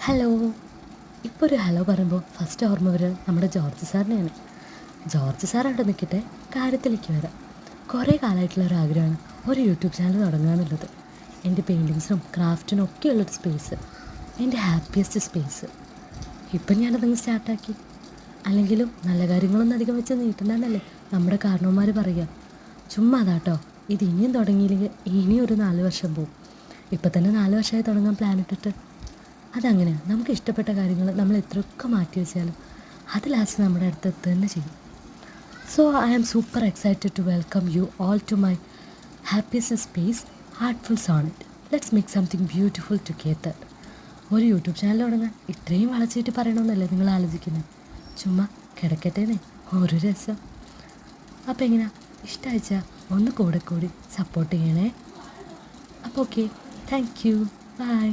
Hello. ഇപ്പോൾ ഒരു hello പറയുമ്പോൾ ഫസ്റ്റ് ഓർമ്മ വരിക നമ്മുടെ ജോർജ് സാറിനെയാണ്. ജോർജ് സാർ അവിടെ നിൽക്കട്ടെ, കാര്യത്തിലേക്ക് വരാം. കുറേ കാലമായിട്ടുള്ള ഒരു ആഗ്രഹമാണ് ഒരു യൂട്യൂബ് ചാനൽ തുടങ്ങുക എന്നുള്ളത്. എൻ്റെ പെയിൻറ്റിങ്സിനും ക്രാഫ്റ്റിനും ഒക്കെയുള്ളൊരു സ്പേസ്, എൻ്റെ ഹാപ്പിയസ്റ്റ് സ്പേസ്. ഇപ്പം ഞാനതങ്ങ് സ്റ്റാർട്ടാക്കി. അല്ലെങ്കിലും നല്ല കാര്യങ്ങളൊന്നും അധികം വെച്ച് നീട്ടണ്ടെന്നല്ലേ നമ്മുടെ കാരണവന്മാർ പറയുക. ചുമ്മാ അതാട്ടോ, ഇത് ഇനിയും തുടങ്ങിയില്ലെങ്കിൽ ഇനിയും ഒരു 4 വർഷം പോവും. ഇപ്പം തന്നെ 4 വർഷമായി തുടങ്ങാൻ പ്ലാൻ ഇട്ടിട്ട്. അതങ്ങനെയാണ്, നമുക്ക് ഇഷ്ടപ്പെട്ട കാര്യങ്ങൾ നമ്മൾ എത്രയൊക്കെ മാറ്റി വെച്ചാലും അത് ലാസ്റ്റ് നമ്മുടെ അടുത്ത് എത്തുക തന്നെ ചെയ്യും. So I am super excited to welcome you all to my happiest space, heartful sonnet. Let's make something beautiful together. ഒരു യൂട്യൂബ് ചാനൽ തുടങ്ങാൻ ഇത്രയും വളച്ചിട്ട് പറയണമെന്നല്ലേ നിങ്ങൾ ആലോചിക്കുന്നത്? ചുമ്മാ കിടക്കട്ടേന്നേ, ഒരു രസം. അപ്പോൾ എങ്ങനെയാ, ഇഷ്ടമായിച്ചാൽ ഒന്ന് കൂടെ കൂടി സപ്പോർട്ട് ചെയ്യണേ. അപ്പോൾ ഓക്കെ, താങ്ക് യു, ബൈ.